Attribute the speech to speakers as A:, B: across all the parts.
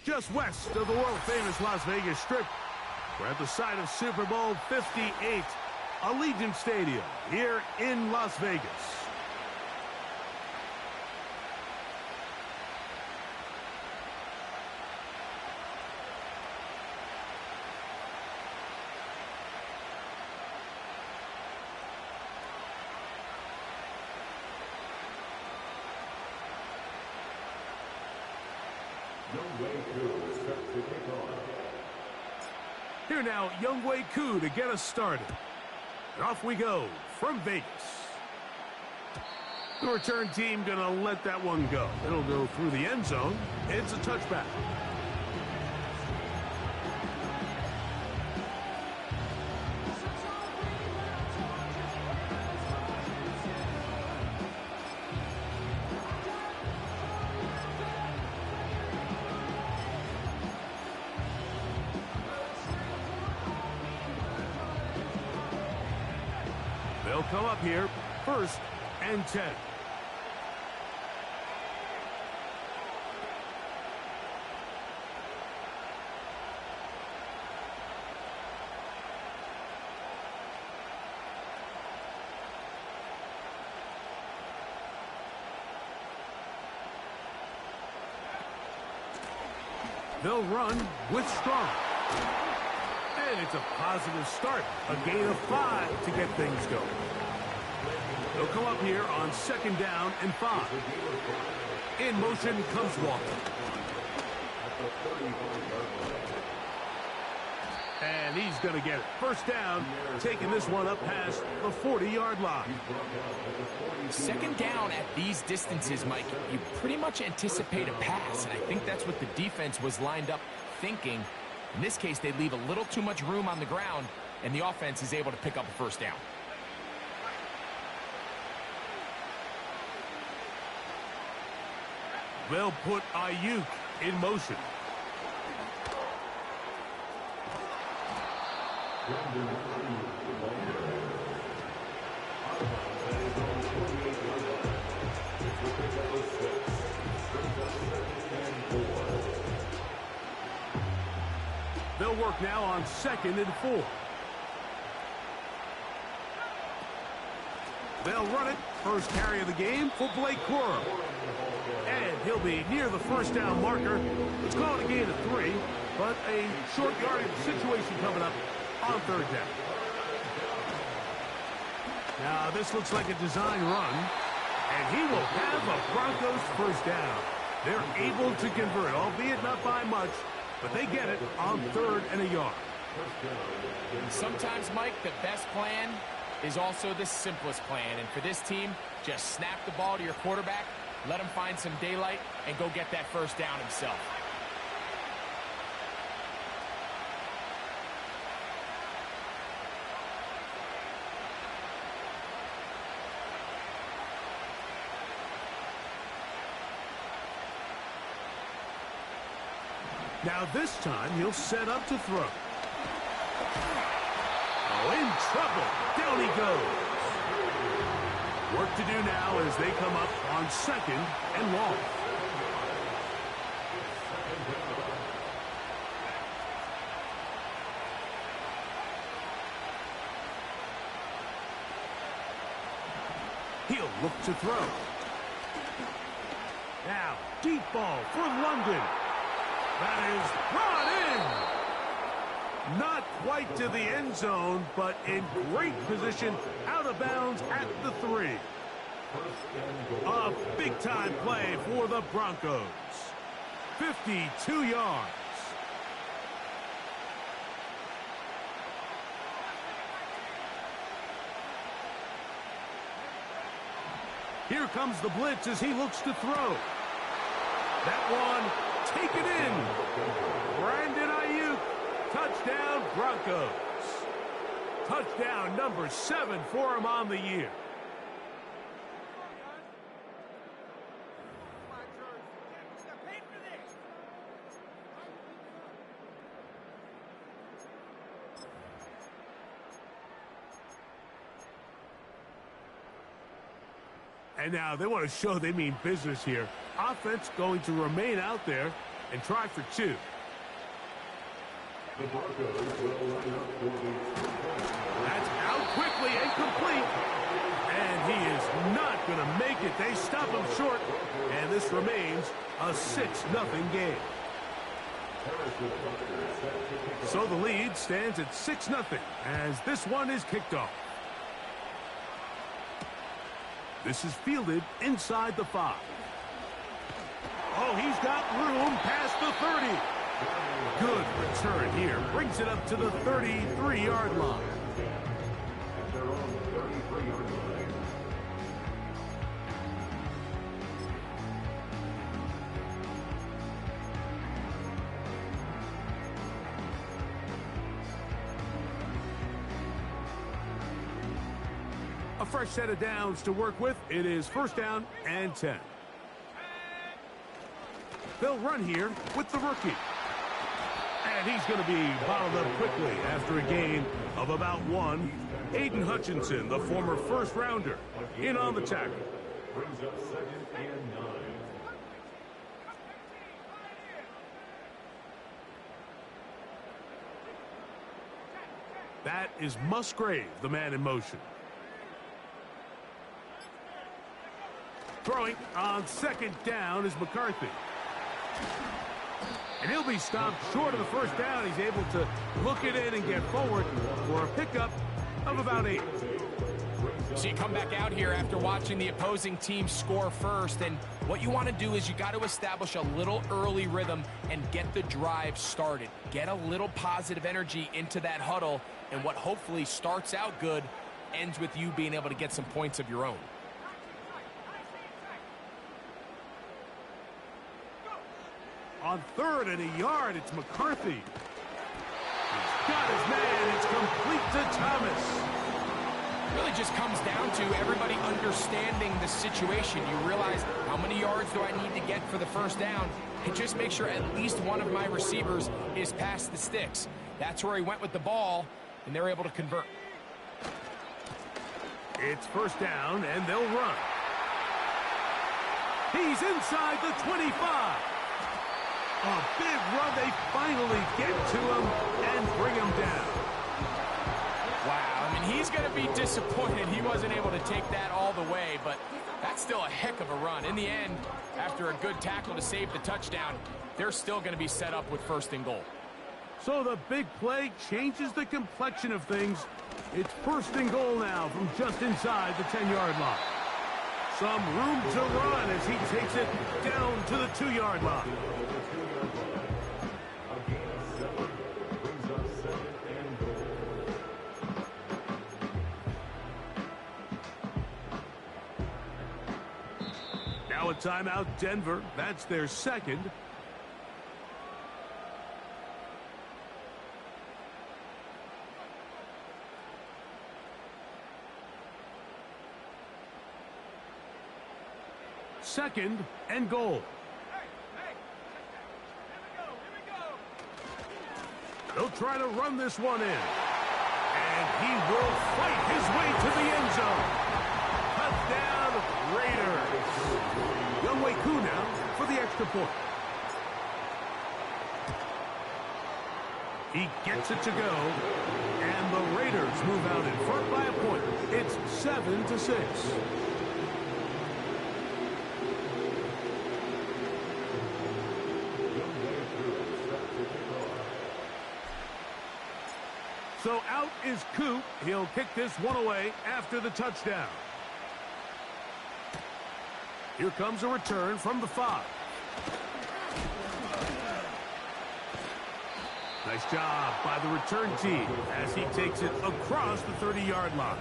A: just west of the world-famous Las Vegas Strip. We're at the site of Super Bowl 58, Allegiant Stadium here in Las Vegas. Here now, Younghoe Koo to get us started. And off we go from Vegas. The return team gonna let that one go. It'll go through the end zone. It's a touchback. They'll come up here, 1st and 10. They'll run with Strong. And it's a positive start. A gain of 5 to get things going. They'll come up here on 2nd down and 5. In motion comes Walker. And he's going to get it. 1st down, taking this one up past the 40-yard line.
B: 2nd down at these distances, Mike, you pretty much anticipate a pass, and I think that's what the defense was lined up thinking. In this case, they leave a little too much room on the ground, and the offense is able to pick up a 1st down.
A: They'll put Ayuk in motion. They'll work now on 2nd and 4. They'll run it. 1st carry of the game for Blake Corum. And he'll be near the 1st down marker. It's called a gain of 3, but a short yardage situation coming up on 3rd down. Now this looks like a design run, and he will have a Broncos 1st down. They're able to convert, albeit not by much, but they get it on 3rd and a yard.
B: Sometimes, Mike, the best plan is also the simplest plan. And for this team, just snap the ball to your quarterback, let him find some daylight, and go get that 1st down himself.
A: Now this time he'll set up to throw. Oh, in trouble. Down he goes. Work to do now as they come up on 2nd and long. He'll look to throw. Now, deep ball for London. That is brought in. Not quite to the end zone, but in great position, out of bounds at the 3. A big-time play for the Broncos. 52 yards. Here comes the blitz as he looks to throw. That one taken in. Brandon Ayuk. Touchdown, Broncos. Touchdown number 7 for him on the year. And now they want to show they mean business here. Offense going to remain out there. and try for 2. That's out quickly and complete. And he is not going to make it. They stop him short. And this remains a 6-0 game. So the lead stands at 6-0 as this one is kicked off. This is fielded inside the 5. Oh, he's got room past the 30. Good return here. Brings it up to the 33-yard line. A fresh set of downs to work with. It is 1st down and 10. They'll run here with the rookie. And he's going to be bottled up quickly after a gain of about 1. Aiden Hutchinson, the former first-rounder, in on the tackle. Brings up 2nd and 9. That is Musgrave, the man in motion. Throwing on 2nd down is McCarthy. And he'll be stopped short of the 1st down. He's able to look it in and get forward for a pickup of about 8.
B: So you come back out here after watching the opposing team score first, and what you want to do is you got to establish a little early rhythm and get the drive started. Get a little positive energy into that huddle, and what hopefully starts out good ends with you being able to get some points of your own.
A: On 3rd and a yard, it's McCarthy. He's got his man. It's complete to Thomas.
B: It really just comes down to everybody understanding the situation. You realize, how many yards do I need to get for the 1st down? And just make sure at least one of my receivers is past the sticks. That's where he went with the ball, and they're able to convert.
A: It's 1st down, and they'll run. He's inside the 25. A big run. They finally get to him and bring him down.
B: Wow, I mean, he's going to be disappointed he wasn't able to take that all the way, but that's still a heck of a run. In the end, after a good tackle to save the touchdown, they're still going to be set up with 1st and goal.
A: So the big play changes the complexion of things. It's 1st and goal now from just inside the 10-yard line. Some room to run as he takes it down to the 2-yard line. Now a timeout, Denver. That's their 2nd. Second and goal. They'll try to run this one in. And he will fight his way to the end zone. Touchdown, Raiders. Younghoe Koo now for the extra point. He gets it to go. And the Raiders move out in front by a point. It's 7-6. So out is Coop. He'll kick this one away after the touchdown. Here comes a return from the 5. Nice job by the return team as he takes it across the 30-yard line.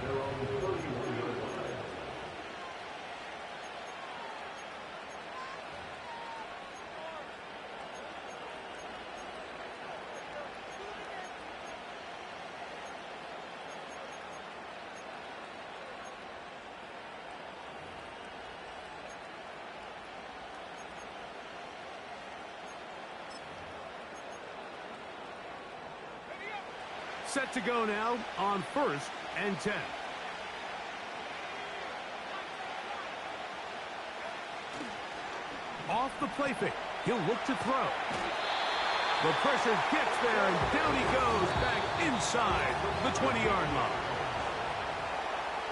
A: Set to go now on 1st and 10. Off the play fake. He'll look to throw. The pressure gets there, and down he goes back inside the 20-yard line.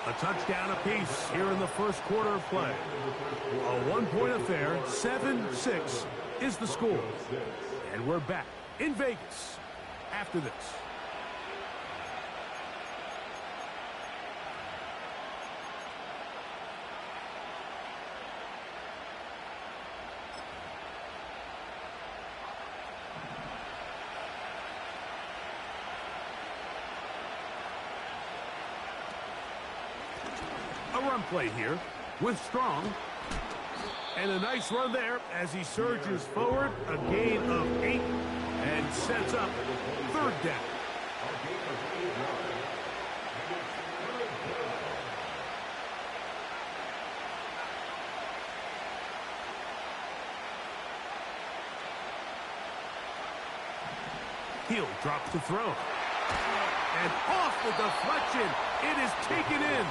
A: A touchdown apiece here in the first quarter of play. A one-point affair, 7-6 is the score. And we're back in Vegas after this. A run play here with Strong. And a nice run there as he surges forward. A gain of 8 and sets up third down. He'll drop to throw. And off the deflection. It is taken in.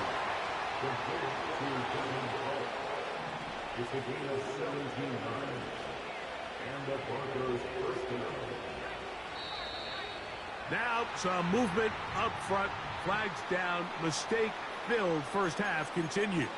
C: It's a gain of 17 yards. And the Broncos first down.
A: Now some movement up front. Flags down. Mistake-filled first half continues.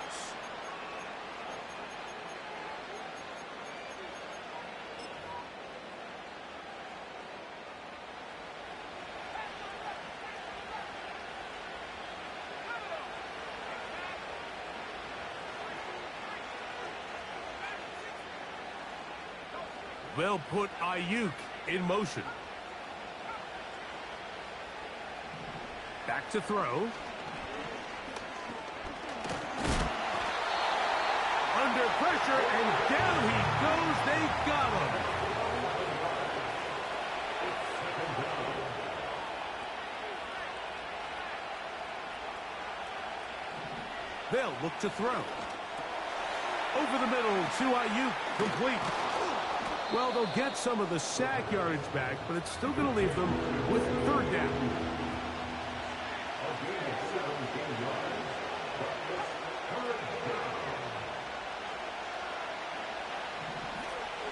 A: They'll put Ayuk in motion. Back to throw. Under pressure, and down he goes. They got him. They'll look to throw. Over the middle to Ayuk, complete. Well, they'll get some of the sack yardage back, but it's still going to leave them with third down.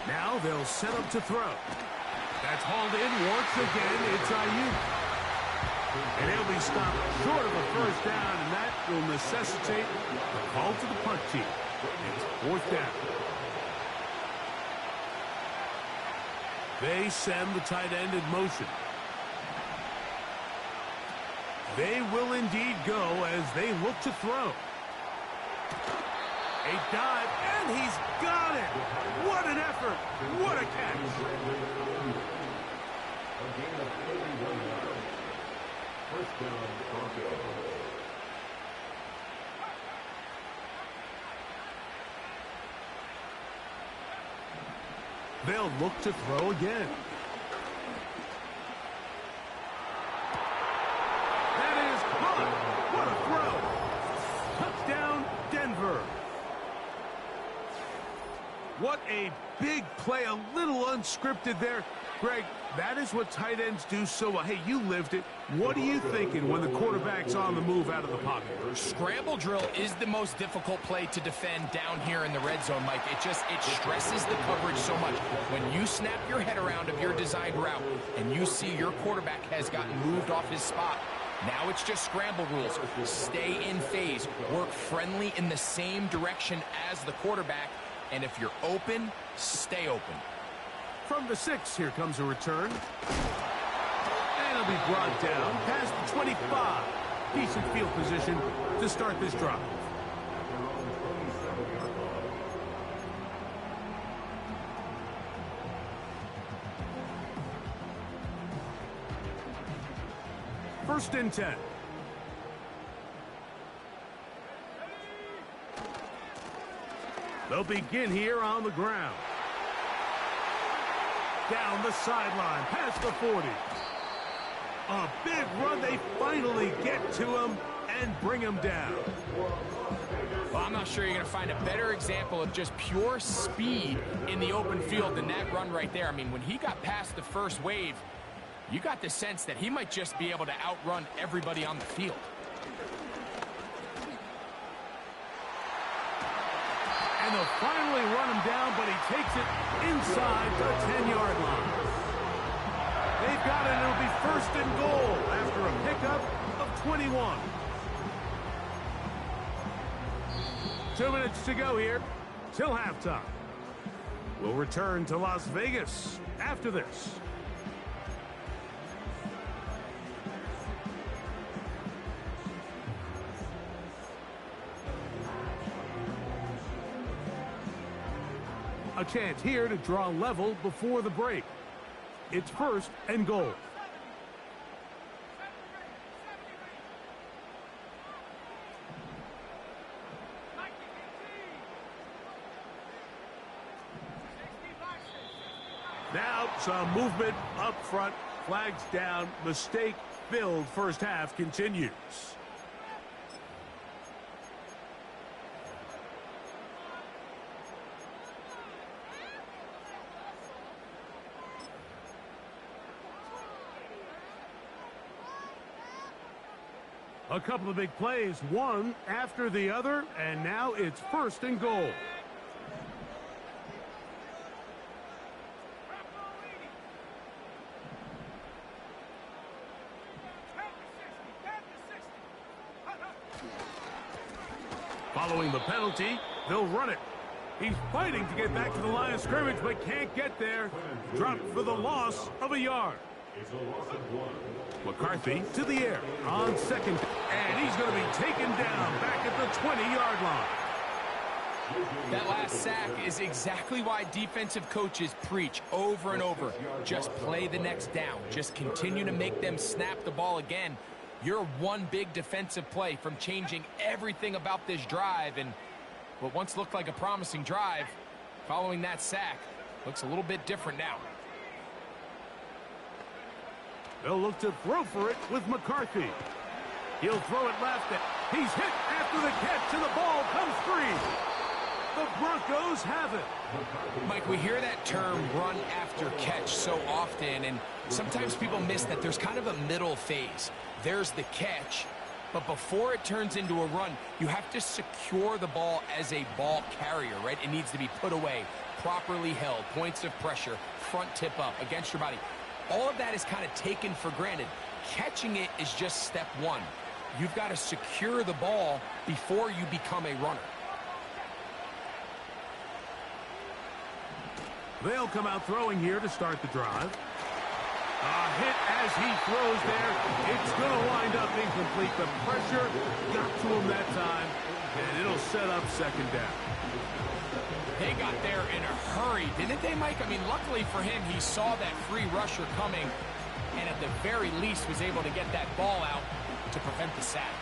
A: Now they'll set up to throw. That's hauled in once again. It's Ayuk. And he'll be stopped short of a first down, and that will necessitate the call to the punt team. It's fourth down. They send the tight end in motion. They will indeed go as they look to throw. A dive, and he's got it! What an effort! What a catch!
C: A gain of 31 yards. First down, Broncos.
A: They'll look to throw again. That is caught. What a throw. Touchdown, Denver. What a big play. A little unscripted there. Greg, that is what tight ends do so well. Hey, you lived it. What are you thinking when the quarterback's on the move out of the pocket?
B: Scramble drill is the most difficult play to defend down here in the red zone, Mike. It stresses the coverage so much. When you snap your head around of your designed route and you see your quarterback has gotten moved off his spot, now it's just scramble rules. Stay in phase. Work friendly in the same direction as the quarterback. And if you're open, stay open.
A: From the 6, here comes a return. And it'll be brought down past the 25. Decent field position to start this drive. First and 10. They'll begin here on the ground. Down the sideline, past the 40. A big run. They finally get to him and bring him down.
B: Well, I'm not sure you're going to find a better example of just pure speed in the open field than that run right there. I mean, when he got past the first wave, you got the sense that he might just be able to outrun everybody on the field.
A: And And they'll finally run him down, but he takes it inside the 10-yard line. They've got it, and it'll be first and goal after a pickup of 21. 2 minutes to go here till halftime. We'll return to Las Vegas after this. A chance here to draw level before the break. It's first and goal. Now some movement up front. Flags down. Mistake-filled first half continues. A couple of big plays, one after the other, and now it's first and goal. Following the penalty, they'll run it. He's fighting to get back to the line of scrimmage, but can't get there. Dropped for the loss of a yard.
C: It's a loss of 1.
A: McCarthy to the air on second, and he's going to be taken down back at the 20-yard line.
B: That last sack is exactly why defensive coaches preach over and over. Just play the next down. Just continue to make them snap the ball again. You're one big defensive play from changing everything about this drive, and what once looked like a promising drive, following that sack, looks a little bit different now.
A: They'll look to throw for it with McCarthy. He'll throw it left. He's hit after the catch, and the ball comes free. The Broncos have it.
B: Mike, we hear that term run after catch so often, and sometimes people miss that there's kind of a middle phase. There's the catch, but before it turns into a run, you have to secure the ball as a ball carrier, right? It needs to be put away, properly held, points of pressure, front tip up against your body. All of that is kind of taken for granted. Catching it is just step one. You've got to secure the ball before you become a runner.
A: They'll come out throwing here to start the drive. A hit as he throws there. It's going to wind up incomplete. The pressure got to him that time, and it'll set up second down.
B: They got there in a hurry, didn't they, Mike? I mean, luckily for him, he saw that free rusher coming, and at the very least was able to get that ball out to prevent the sack.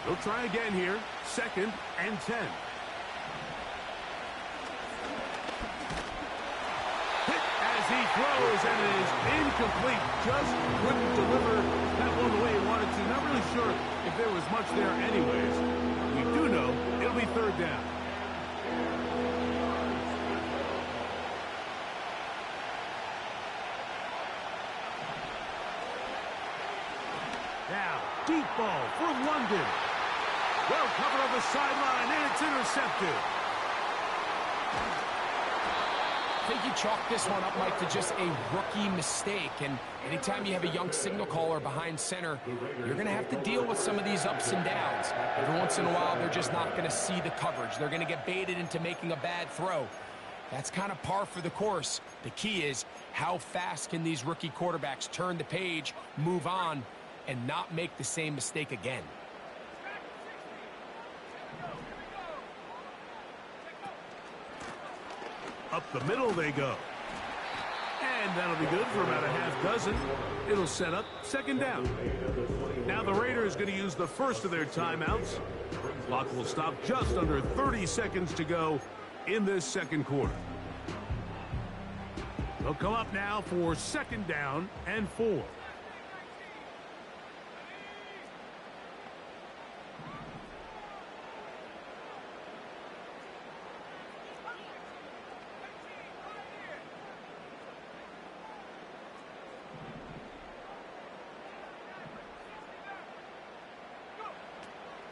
A: They'll try again here. Second and 10. Hit as he throws, and it is incomplete. Just couldn't deliver that one the way he wanted to. Not really sure if there was much there anyways. We do know it'll be third down. Now, deep ball for London. Well covered on the sideline, and it's intercepted.
B: I think you chalk this one up, Mike, to just a rookie mistake. And anytime you have a young signal caller behind center, you're going to have to deal with some of these ups and downs. Every once in a while, they're just not going to see the coverage. They're going to get baited into making a bad throw. That's kind of par for the course. The key is how fast can these rookie quarterbacks turn the page, move on, and not make the same mistake again.
A: Up the middle they go. And that'll be good for about a half dozen. It'll set up second down. Now the Raiders going to use the first of their timeouts. Clock will stop just under 30 seconds to go in this second quarter. They'll come up now for second down and 4.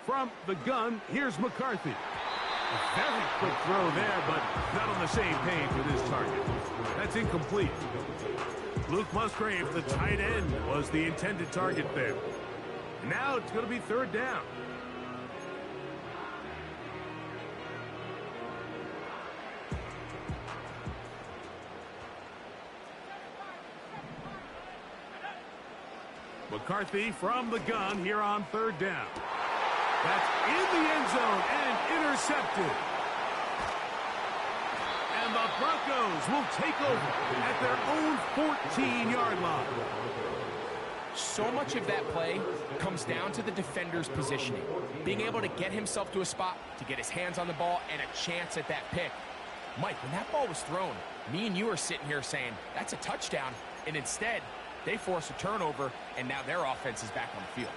A: From the gun, here's McCarthy. Very quick throw there, but not on the same page with his target. That's incomplete. Luke Musgrave, the tight end, was the intended target there. Now it's going to be third down. McCarthy from the gun here on third down. That's in the end zone and intercepted. And the Broncos will take over at their own 14-yard line.
B: So much of that play comes down to the defender's positioning. Being able to get himself to a spot, to get his hands on the ball, and a chance at that pick. Mike, when that ball was thrown, me and you are sitting here saying, that's a touchdown. And instead, they force a turnover, and now their offense is back on the field.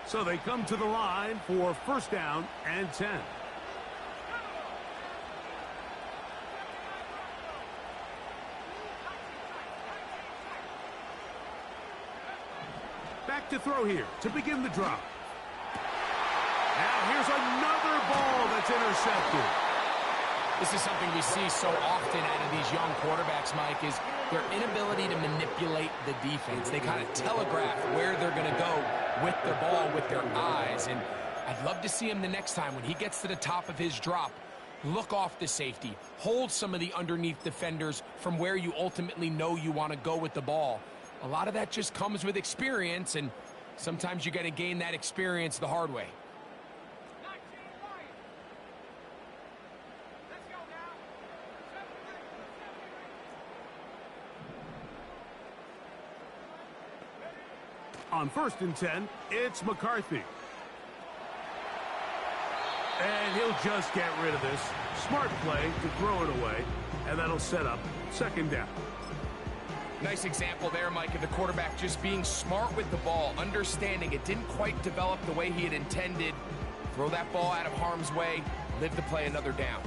A: So they come to the line for first down and 10. Back to throw here to begin the drop. Now here's another ball that's intercepted.
B: This is something we see so often out of these young quarterbacks, Mike, is their inability to manipulate the defense. They kind of telegraph where they're going to go with the ball, with their eyes. And I'd love to see him the next time when he gets to the top of his drop. Look off the safety. Hold some of the underneath defenders from where you ultimately know you want to go with the ball. A lot of that just comes with experience, and sometimes you're going to gain that experience the hard way.
A: On first and 10, it's McCarthy. And he'll just get rid of this. Smart play to throw it away, and that'll set up second down.
B: Nice example there, Mike, of the quarterback just being smart with the ball, understanding it didn't quite develop the way he had intended. Throw that ball out of harm's way, live to play another down.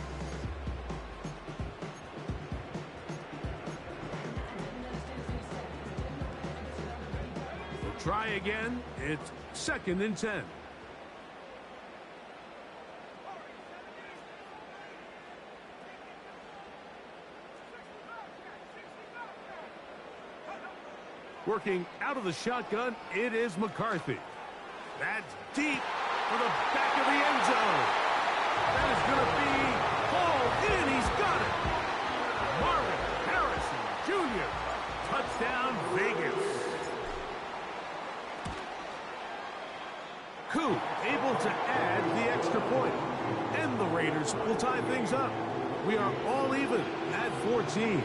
A: Try again. It's second and 10. Working out of the shotgun, it is McCarthy. That's deep for the back of the end zone. That is going to be hauled in. He's got it. Marvin Harrison Jr. Touchdown, Vegas. Koo able to add the extra point. And the Raiders will tie things up. We are all even at 14.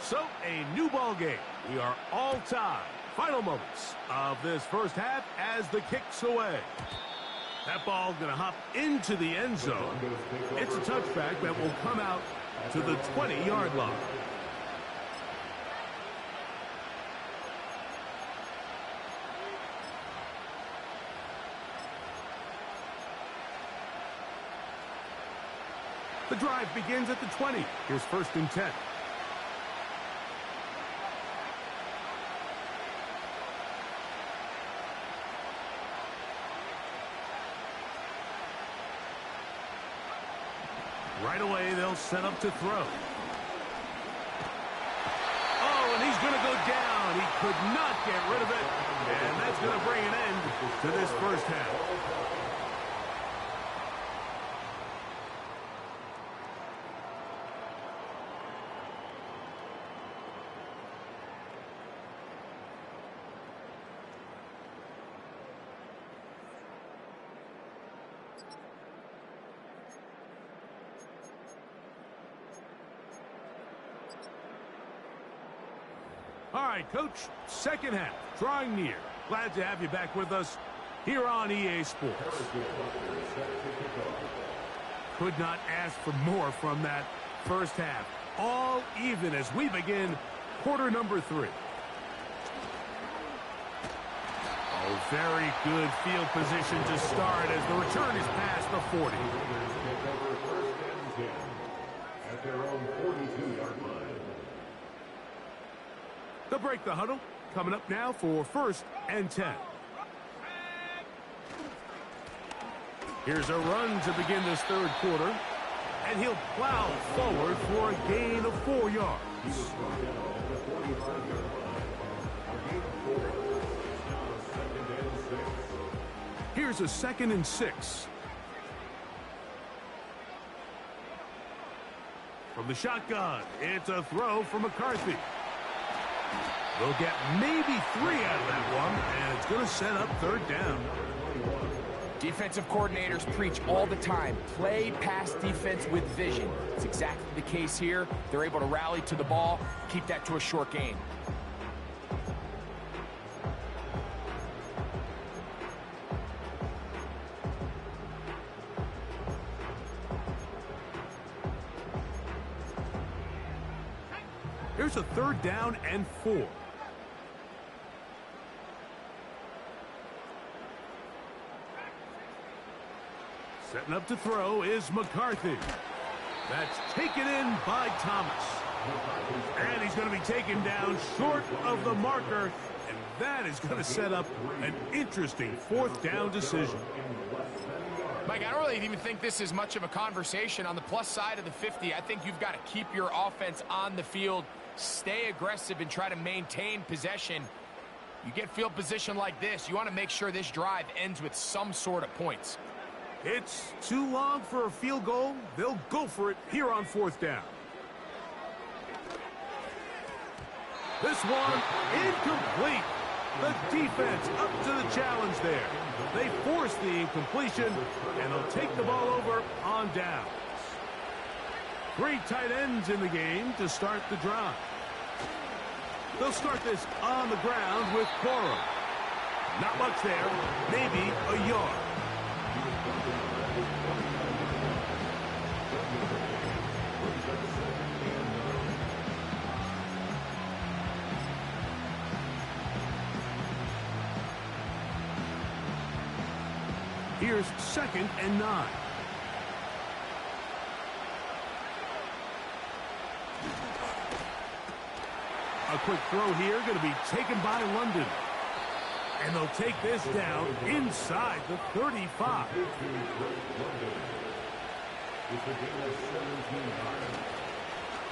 A: So, a new ball game. We are all tied. Final moments of this first half as the kick's away. That ball going to hop into the end zone. It's a touchback that will come out to the 20-yard line. The drive begins at the 20. Here's first and 10. Right away, they'll set up to throw. Oh, and he's going to go down. He could not get rid of it. And that's going to bring an end to this first half. All right, Coach, second half, drawing near. Glad to have you back with us here on EA Sports. Could not ask for more from that first half. All even as we begin quarter number 3. Oh, very good field position to start as the return is past the 40.
C: at their own 42-yard line.
A: They'll break the huddle. Coming up now for 1st and 10. Here's a run to begin this 3rd quarter. And he'll plow forward for a gain of 4 yards. Here's a 2nd and 6. From the shotgun, it's a throw for McCarthy. They'll get maybe 3 out of that one, and it's going to set up 3rd down.
B: Defensive coordinators preach all the time, play pass defense with vision. It's exactly the case here. They're able to rally to the ball, keep that to a short gain.
A: Here's a 3rd down and 4. Setting up to throw is McCarthy. That's taken in by Thomas. And he's going to be taken down short of the marker. And that is going to set up an interesting 4th down decision.
B: Mike, I don't really even think this is much of a conversation. On the plus side of the 50, I think you've got to keep your offense on the field, stay aggressive, and try to maintain possession. You get field position like this, you want to make sure this drive ends with some sort of points.
A: It's too long for a field goal. They'll go for it here on 4th down. This one incomplete. The defense up to the challenge there. They force the incompletion, and they'll take the ball over on downs. 3 tight ends in the game to start the drive. They'll start this on the ground with Cora. Not much there, maybe a yard. Here's 2nd and 9. A quick throw here, going to be taken by London. And they'll take this down inside the 35.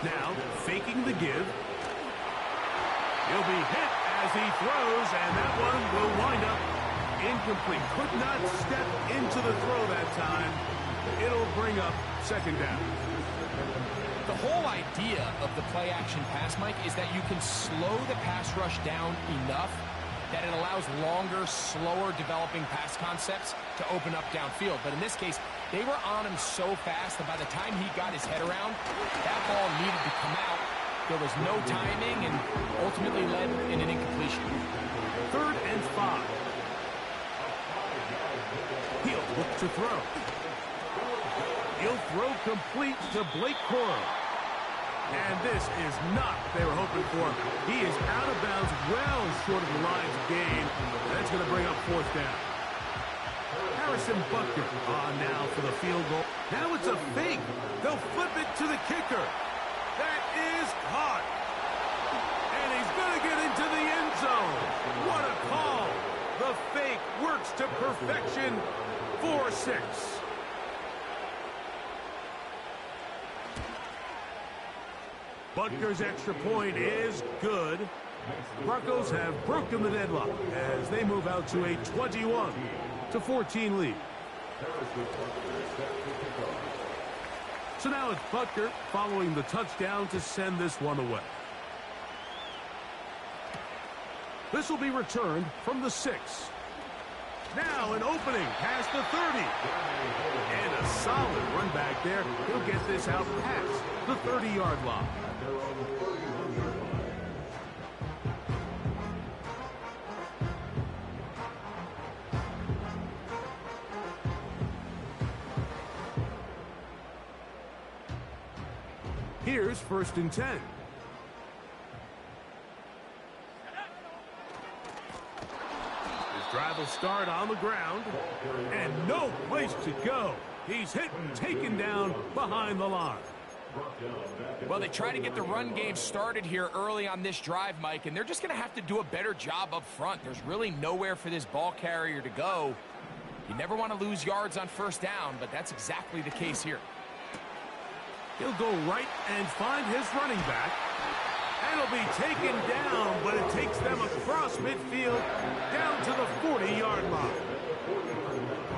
A: Now, faking the give. He'll be hit as he throws, and that one will wind up incomplete. Could not step into the throw that time. It'll bring up 2nd down.
B: The whole idea of the play-action pass, Mike, is that you can slow the pass rush down enough that it allows longer, slower developing pass concepts to open up downfield. But in this case, they were on him so fast that by the time he got his head around, that ball needed to come out. There was no timing and ultimately led in an incompletion.
A: 3rd and 5. He'll look to throw. He'll throw complete to Blake Cora. And this is not what they were hoping for. He is out of bounds, well short of the lines of gain. That's going to bring up 4th down. Harrison Butker on now for the field goal. Now it's a fake. They'll flip it to the kicker. That is caught. And he's going to get into the end zone. What a call. The fake works to perfection. 4-6. Butker's extra point is good. Broncos have broken the deadlock as they move out to a 21-14 lead. So now it's Butker following the touchdown to send this one away. This will be returned from the 6. Now an opening past the 30. And a solid run back there. He'll get this out past the 30-yard line. Here's 1st and 10. His drive will start on the ground. And no place to go. He's hit and taken down behind the line.
B: Well, they try to get the run game started here early on this drive, Mike, and they're just going to have to do a better job up front. There's really nowhere for this ball carrier to go. You never want to lose yards on first down, but that's exactly the case here.
A: He'll go right and find his running back. And he'll be taken down, but it takes them across midfield down to the 40-yard line.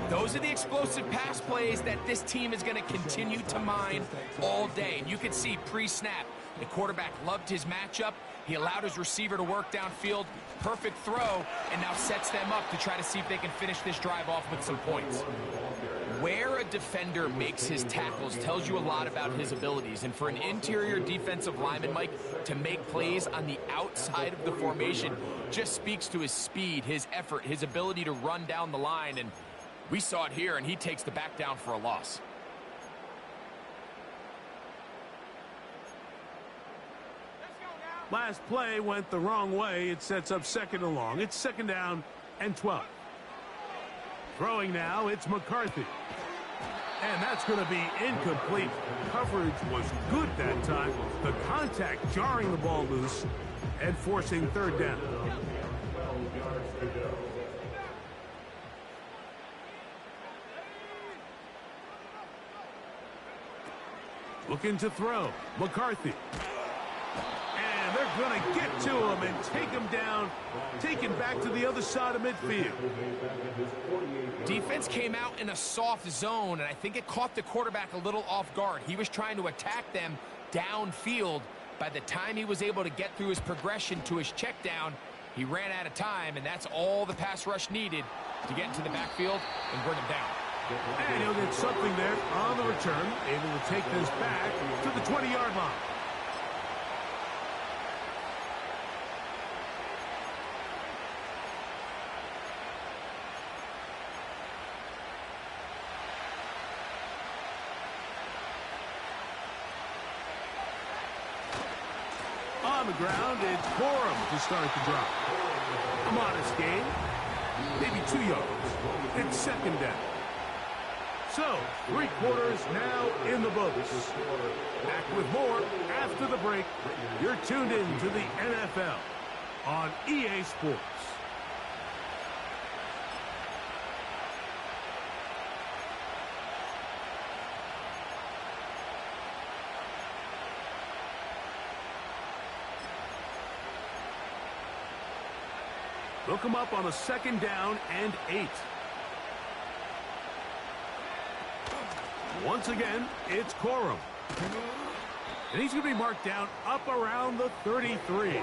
B: Those are the explosive pass plays that this team is going to continue to mine all day. And you can see pre-snap, the quarterback loved his matchup. He allowed his receiver to work downfield. Perfect throw, and now sets them up to try to see if they can finish this drive off with some points. Where a defender makes his tackles tells you a lot about his abilities. And for an interior defensive lineman, Mike, to make plays on the outside of the formation just speaks to his speed, his effort, his ability to run down the line. And we saw it here, and he takes the back down for a loss.
A: Last play went the wrong way. It sets up second and long. It's second down and 12. Throwing now, it's McCarthy. And that's going to be incomplete. Coverage was good that time. The contact jarring the ball loose and forcing third down. Looking to throw. McCarthy. And they're going to get to him and take him down. Taken back to the other side of midfield.
B: Defense came out in a soft zone, and I think it caught the quarterback a little off guard. He was trying to attack them downfield. By the time he was able to get through his progression to his check down, he ran out of time, and that's all the pass rush needed to get into the backfield and bring him down.
A: And he'll get something there on the return, able to take this back to the 20-yard line. On the ground, it's Corum to start the drive. A modest gain, maybe 2 yards. It's second down. So, 3 quarters now in the books. Back with more after the break. You're tuned in to the NFL on EA Sports. They'll come up on a second down and 8. Once again, it's Corum. And he's going to be marked down up around the 33.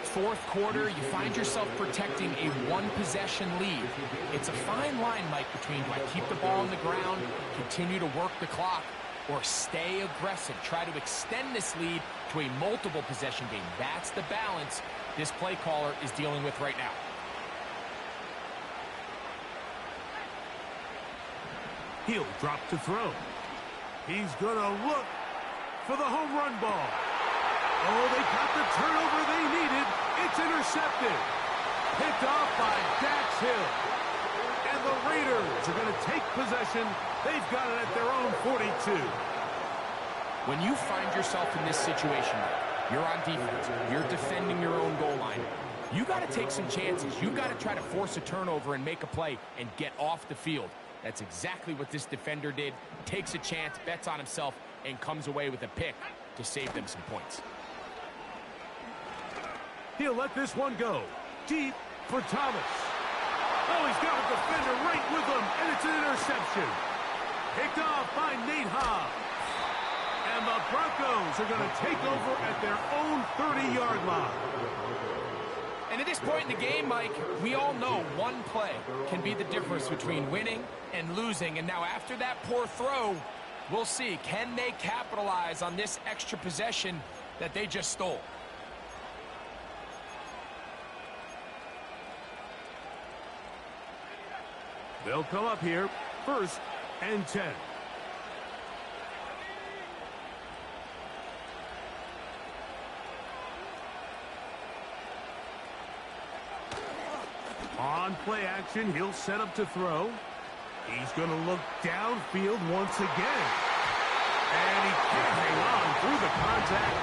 B: Fourth quarter, you find yourself protecting a one-possession lead. It's a fine line, Mike, between do I keep the ball on the ground, continue to work the clock, or stay aggressive, try to extend this lead to a multiple possession game. That's the balance this play caller is dealing with right now.
A: He'll drop to throw. He's going to look for the home run ball. Oh, they got the turnover they needed. It's intercepted. Picked off by Dax Hill. And the Raiders are going to take possession. They've got it at their own 42.
B: When you find yourself in this situation, you're on defense, you're defending your own goal line, you got to take some chances. You got to try to force a turnover and make a play and get off the field. That's exactly what this defender did. Takes a chance, bets on himself, and comes away with a pick to save them some points.
A: He'll let this one go. Deep for Thomas. Oh, he's got a defender right with him, and it's an interception. Picked off by Nate Hobbs. And the Broncos are going to take over at their own 30-yard line.
B: And at this point in the game, Mike, we all know one play can be the difference between winning and losing. And now after that poor throw, we'll see. Can they capitalize on this extra possession that they just stole?
A: They'll come up here, 1st and 10. On play action, he'll set up to throw. He's going to look downfield once again. And he can't hang on through the contact.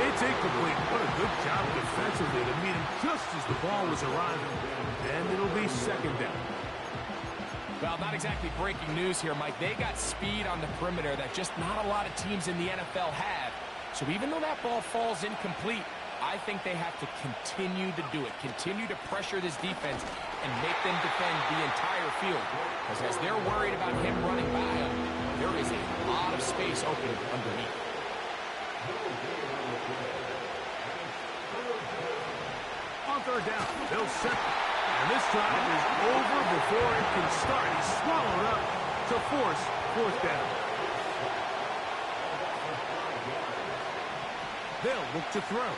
A: It's incomplete. What a good job defensively to meet him just as the ball was arriving. And it'll be second down.
B: Well, not exactly breaking news here, Mike. They got speed on the perimeter that just not a lot of teams in the NFL have. So even though that ball falls incomplete, I think they have to continue to do it. Continue to pressure this defense and make them defend the entire field. Because as they're worried about him running by them, there is a lot of space open underneath.
A: On third down, they'll set it. And this drive is over before it can start. He's swallowed up to force fourth down. They'll look to throw.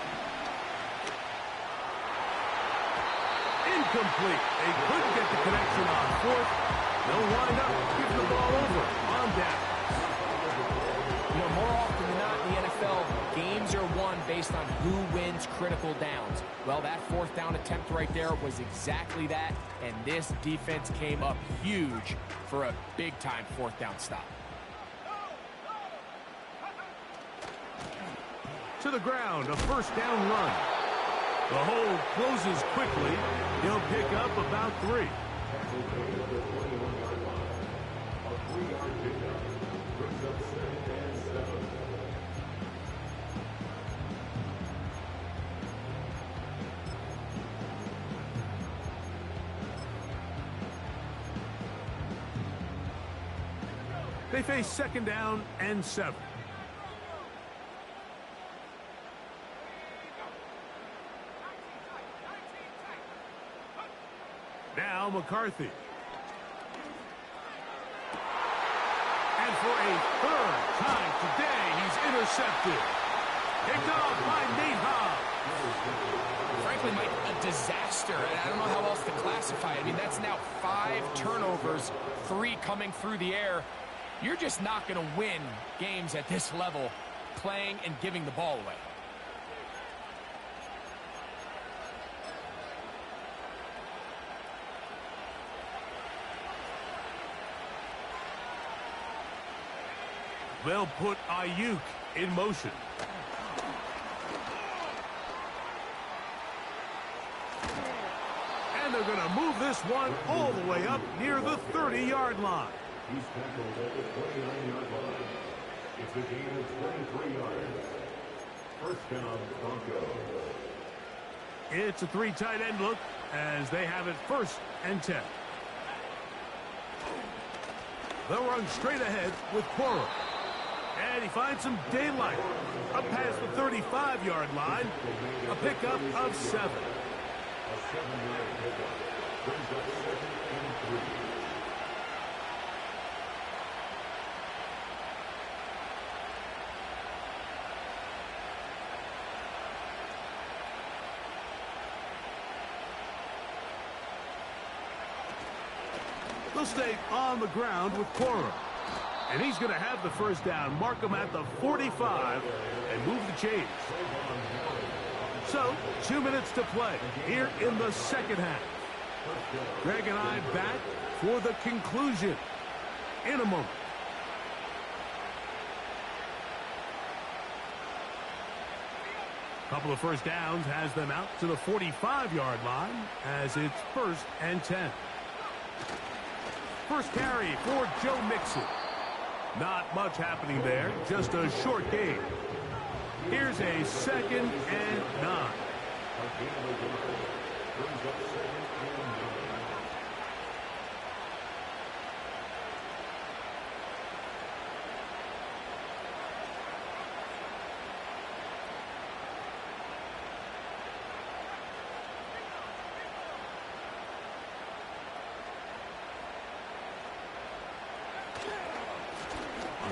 A: Incomplete. They couldn't get the connection on fourth. They'll wind up giving the ball over on down.
B: You know, more often than not in the NFL, games are won based on who wins critical downs. Well, that fourth down attempt right there was exactly that, and this defense came up huge for a big-time fourth down stop.
A: To the ground, a first down run. The hole closes quickly. He'll pick up about 3. They face second down and 7. Now McCarthy. And for a third time today, he's intercepted. Picked off by Nate Hobbs.
B: Frankly, Mike, a disaster. And I don't know how else to classify it. I mean, that's now 5 turnovers, 3 coming through the air. You're just not going to win games at this level playing and giving the ball away.
A: They'll put Ayuk in motion. And they're going to move this one all the way up near the 30-yard line.
C: He's tackled at the 29-yard line. It's a gain of 23 yards. First down, Broncos.
A: It's a 3 tight end look as they have it first and 10. They'll run straight ahead with Porter. And he finds some daylight. Up past the 35-yard line. A pickup of 7.
C: A 7-yard pickup. Brings up 2nd and 3.
A: They'll stay on the ground with Cora. And he's going to have the first down. Mark him at the 45 and move the chains. So, 2 minutes to play here in the second half. Greg and I back for the conclusion in a moment. Couple of first downs has them out to the 45-yard line as it's first and 10. First carry for Joe Mixon. Not much happening there, just a short gain. Here's a 2nd and 9.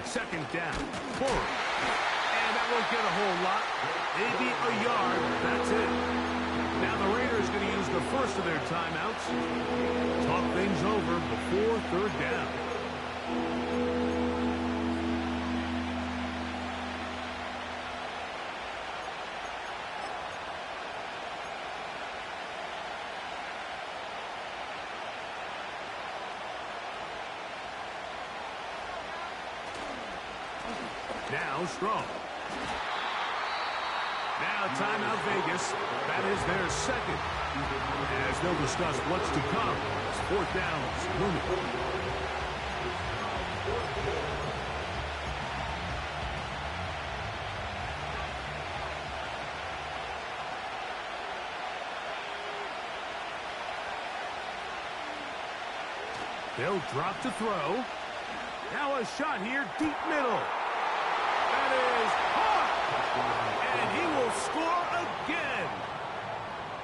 A: Second down, forward. And that won't get a whole lot. Maybe a yard. That's it. Now the Raiders going to use the first of their timeouts. Talk things over before third down. Now Strong. Now timeout Vegas. That is their second. As they'll discuss what's to come. It's fourth downs looming. They'll drop to throw. Now a shot here, deep middle. That is caught. And he will score again.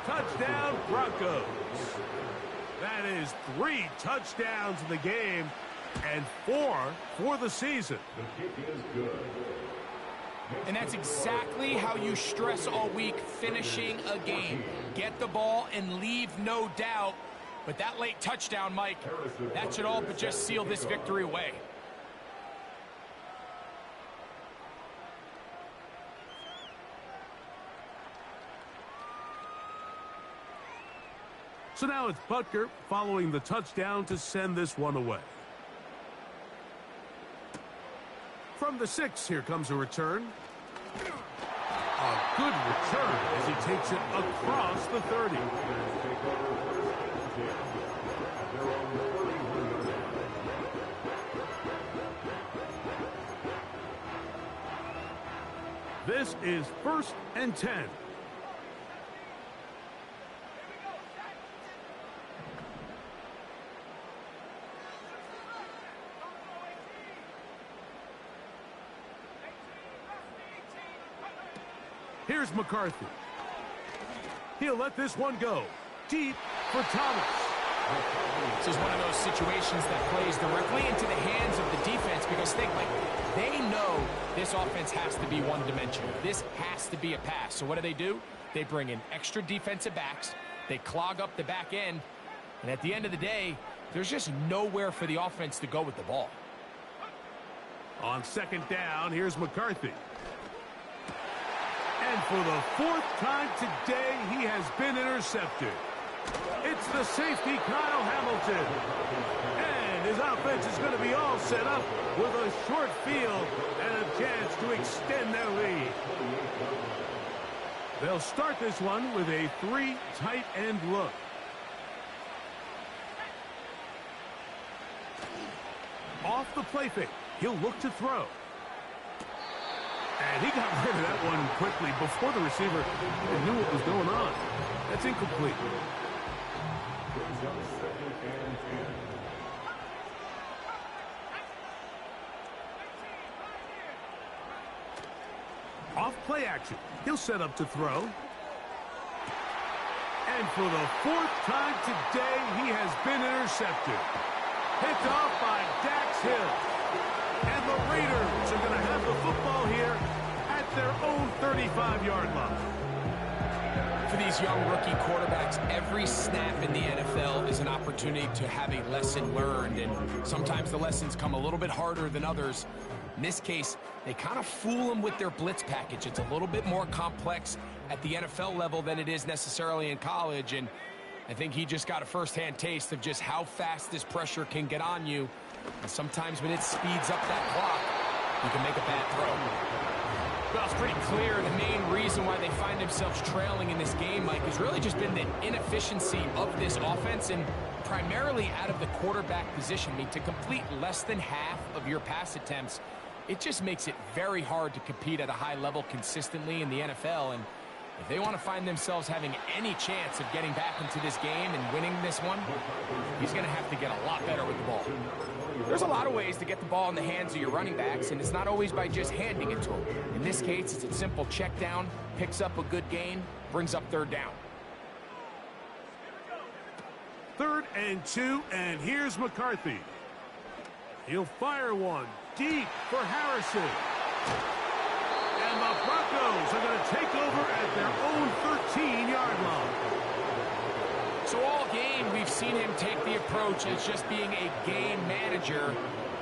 A: Touchdown, Broncos. That is 3 touchdowns in the game and 4 for the season.
C: The kick is good.
B: And that's exactly how you stress all week, finishing a game. Get the ball and leave no doubt. But that late touchdown, Mike, that should all but just seal this victory away.
A: So now it's Butker following the touchdown to send this one away. From the 6, here comes a return. A good return as he takes it across the 30. This is 1st and 10. Here's McCarthy. He'll let this one go. Deep for Thomas.
B: This is one of those situations that plays directly into the hands of the defense because they know this offense has to be one-dimensional. This has to be a pass. So what do? They bring in extra defensive backs. They clog up the back end. And at the end of the day, there's just nowhere for the offense to go with the ball.
A: On 2nd down, here's McCarthy. And for the 4th time today, he has been intercepted. It's the safety, Kyle Hamilton. And his offense is going to be all set up with a short field and a chance to extend their lead. They'll start this one with a 3 tight end look. Off the play fake, he'll look to throw. And he got rid of that one quickly before the receiver even knew what was going on. That's incomplete. Off play action. He'll set up to throw. And for the 4th time today, he has been intercepted. Picked off by Dax Hill. And the Raiders are going to have the football here at their own 35-yard line.
B: For these young rookie quarterbacks, every snap in the NFL is an opportunity to have a lesson learned, and sometimes the lessons come a little bit harder than others. In this case, they kind of fool them with their blitz package. It's a little bit more complex at the NFL level than it is necessarily in college, and I think he just got a first-hand taste of just how fast this pressure can get on you. And sometimes when it speeds up that clock, you can make a bad throw. Well, it's pretty clear the main reason why they find themselves trailing in this game, Mike, has really just been the inefficiency of this offense and primarily out of the quarterback position. I mean, to complete less than half of your pass attempts, it just makes it very hard to compete at a high level consistently in the NFL. And if they want to find themselves having any chance of getting back into this game and winning this one, he's going to have to get a lot better with the ball. There's a lot of ways to get the ball in the hands of your running backs, and it's not always by just handing it to them. In this case, it's a simple check down, picks up a good gain, brings up 3rd down.
A: 3rd and 2, and here's McCarthy. He'll fire one deep for Harrison. And the Broncos are going to take over at their own 13-yard line.
B: So all game, we've seen him take the approach as just being a game manager.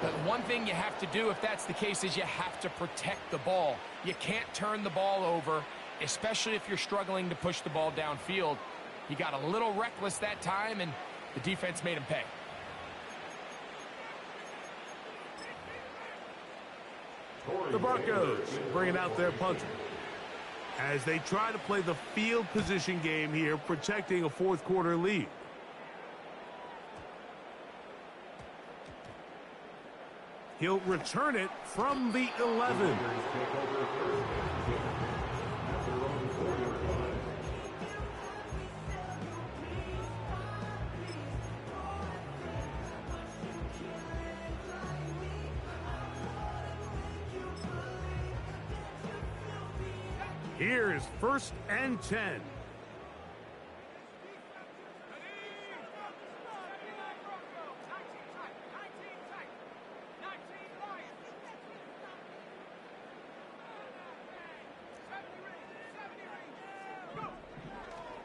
B: But one thing you have to do if that's the case is you have to protect the ball. You can't turn the ball over, especially if you're struggling to push the ball downfield. He got a little reckless that time, and the defense made him pay.
A: The Broncos bringing out their punter as they try to play the field position game here, protecting a fourth quarter lead. He'll return it from the 11. Here is 1st and 10.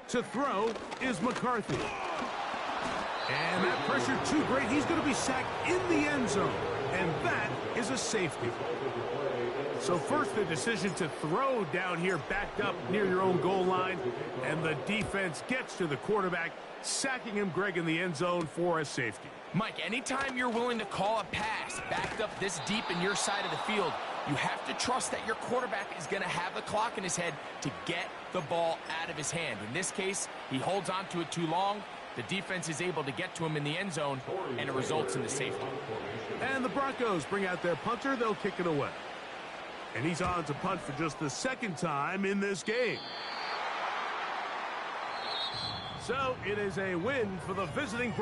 A: To throw is McCarthy. And that pressure too great. He's going to be sacked in the end zone. And that is a safety. So first the decision to throw down here backed up near your own goal line. And the defense gets to the quarterback, sacking him, Greg, in the end zone for a safety.
B: Mike, anytime you're willing to call a pass backed up this deep in your side of the field, you have to trust that your quarterback is going to have the clock in his head to get the ball out of his hand. In this case, he holds on to it too long. The defense is able to get to him in the end zone, and it results in the safety.
A: And the Broncos bring out their punter. They'll kick it away. And he's on to punt for just the second time in this game. So it is a win for the visiting Broncos.